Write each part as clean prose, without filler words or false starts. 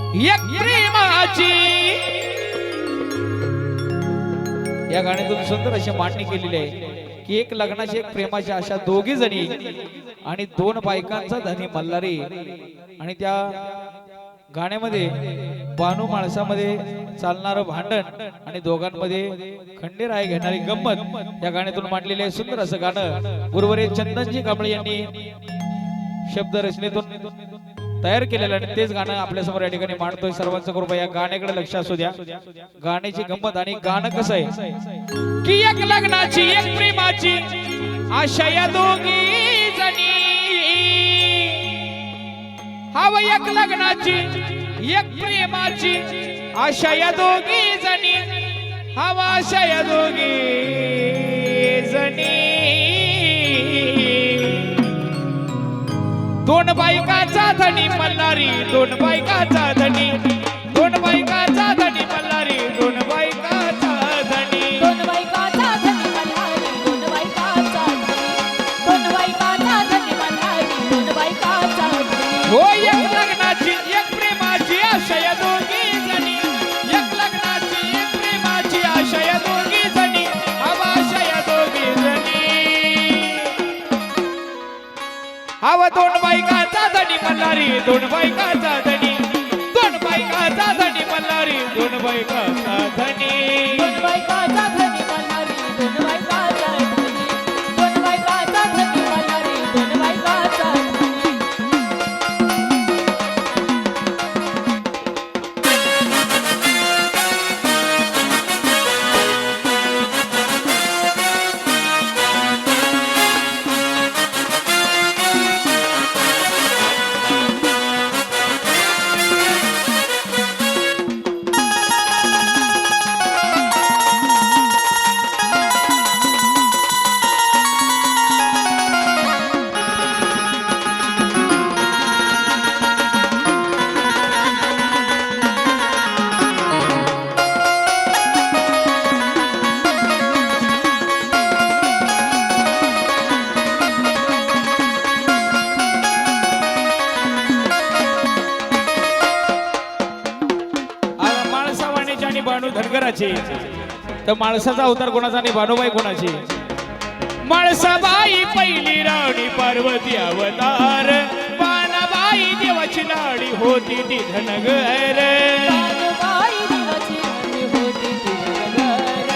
एक प्रेमाची या गाण्यातून सुंदर अशी मांडणी केलेली आहे की एक लग्नाची एक प्रेमाची अशा दोघी जणी आणि दोन बायकांचा धनी मल्हारी आणि त्या गाण्यामध्ये बानू माणसामध्ये चालणारं भांडण आणि दोघांमध्ये खंडेराय घेणारी गंमत या गाण्यातून मांडलेले आहे सुंदर असं गाणं गुरुवर्य चंदनजी कांबळे यांनी शब्द रचनेतून तयार केलेलं आणि तेच गाणं आपल्या समोर या ठिकाणी मांडतोय सर्वांचं कृपा या गाण्याकडे लक्ष असू द्या गाण्याची गंमत आणि गाणं कसं आहे की एक लग्नाची एक प्रेमाची आशा या दोघी जणी हवं एक लग्नाची एक प्रेमाची आशा या दोघी जणी हवा आशा या दोघी जणी दोन बायकाचा धनी मल्हारी दोन बायकाचा धनी दोन बायकाचा धनी मल्हारी दोन बायकाचा धनी दोन बायकाचा धनी मल्हारी दोन बायकाचा धनी दोन बायकाचा धनी मल्हारी दोन बायकाचा धनी हो एक लग्नाची एक प्रेमाची आशा या दोघी जणी एक लग्नाची एक प्रेमाची आशा या दोघी जणी हवा आशा या दोघी जणी हवा दोन बायकाचा धनी मल्हारी दोन बायकाचा धनी दोन बायकाचा धनी मल्हारी दोन बायकाचा धनी दोन बायकाचा धनी मल्हारी दोन बायकाचा धनी दोन बायकाचा धनी मल्हारी दोन बायकाचा धनी बाणू धनगराची तर माळसाचा अवतार कोणाचा आणि बाणूबाई कोणाची माळसाबाई पहिली राणी पार्वती अवतार बाणाबाई देवाची लाडी होती ती धनगर बाणूबाई देवाची राणी होती ती धनगर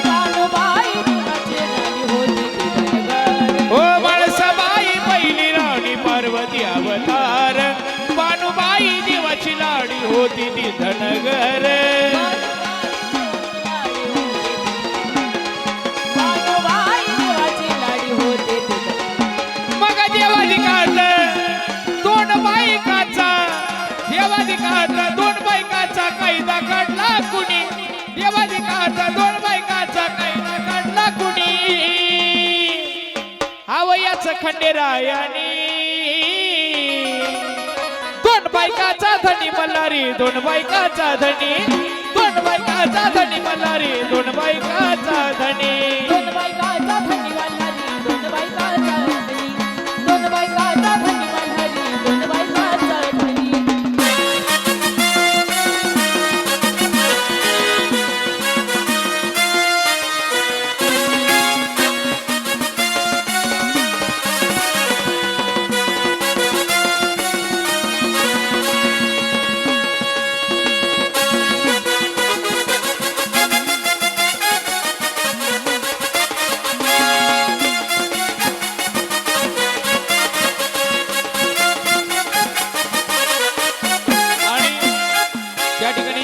बाणूबाई देवाची राणी होती ती धनगर हो माळसाबाई पहिली राणी पार्वती अवतार बाणूबाई देवाची लाडी होती ती धनगर दोन बायकाचा कायदा काढला कुणी देवाधिकाचा दोन बायकाचा कायदा काढला कुणी हवयाच खंडेरायानी दोन बायकाचा धनी मल्हारी दोन बायकाचा धनी दोन बायकाचा धनी मल्हारी दोन बायकाचा धनी दोन बायकाचा धनी मल्हारी दोन बायकाचा धनी दोन बायकाचा धनी मल्हारी दोन बायकाचा धनी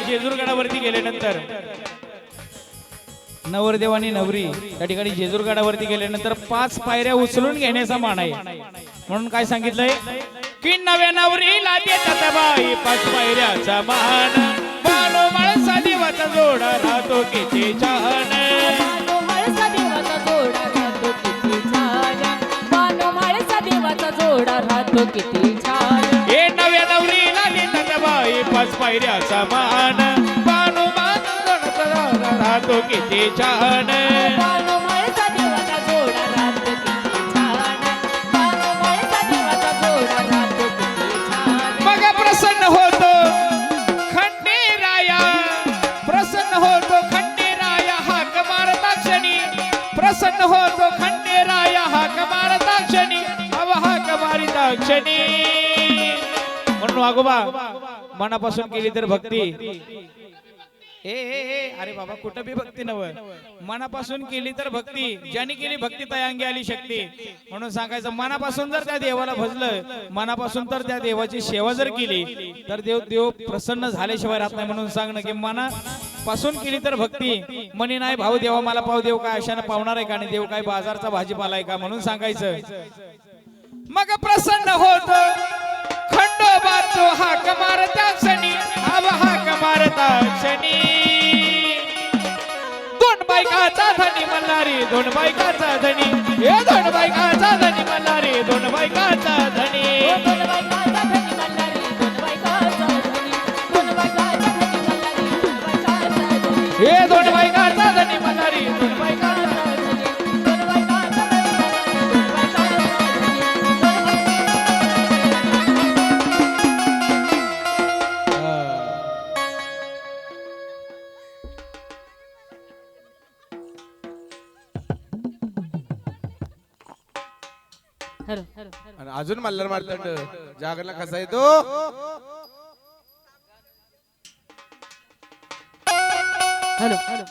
जेजूरगडावरती गेल्यानंतर नवरदेव आणि नवरी त्या ठिकाणी जेजूरगडावरती गेल्यानंतर 5 पायऱ्या उचलून घेण्याचा मान आहे म्हणून काय सांगितलंय की नव्या नवरीला देतात बाई 5 पायऱ्याचा मान बाणू माळसा देवाचा जोडा राहतो किती छान बाणू माळसा देवाचा जोडा राहतो किती छान बाणू माळसा देवाचा जोडा राहतो किती छान हे नव्या नवरीला देतात बाई 5 पायऱ्याचा मान बाणू राहतो किती छान बाणू माळसा देवाचा जोडा राहतो किती छान बाणू माळसा देवाचा जोडा राहतो किती छान मग प्रसन्न होतो क्षणी म्हणून वागोबा मनापासून केली तर भक्ती अरे बाबा कुठं बी भक्ती नव मनापासून केली तर भक्ती ज्याने केली भक्ती त्या अंगी आली शक्ती म्हणून सांगायचं मनापासून जर त्या देवाला भजलं मनापासून तर त्या देवाची सेवा जर केली तर देव प्रसन्न झाल्याशिवाय राहत नाही म्हणून सांगणं की मनापासून केली तर भक्ती मनी नाही भाऊ देवा मला पाव देव काय अशाने पावणार आहे का आणि देव काय बाजारचा भाजीपाला आहे का म्हणून सांगायचं मग प्रसन्न होत खंडोबा तो हाक मारता क्षणी हाक मारता क्षणी दोन बायकाचा धनी मल्हारी दोन बायकाचा धनी हे दोन बायकाचा धनी मल्हारी दोन बायकाचा धनी दोन बायकाचा धनी मल्हारी दोन बायकाचा धनी दोन बायकाचा धनी मल्हारी दोन बायकाचा धनी हे दोन बायकाचा धनी मल्हारी दोन बायकाचा दोन बायकाचा धनी मल्हारी दोन बायकाचा हॅलो आणि अजून मल्हार मारतंड जागरला कसा येतो हॅलो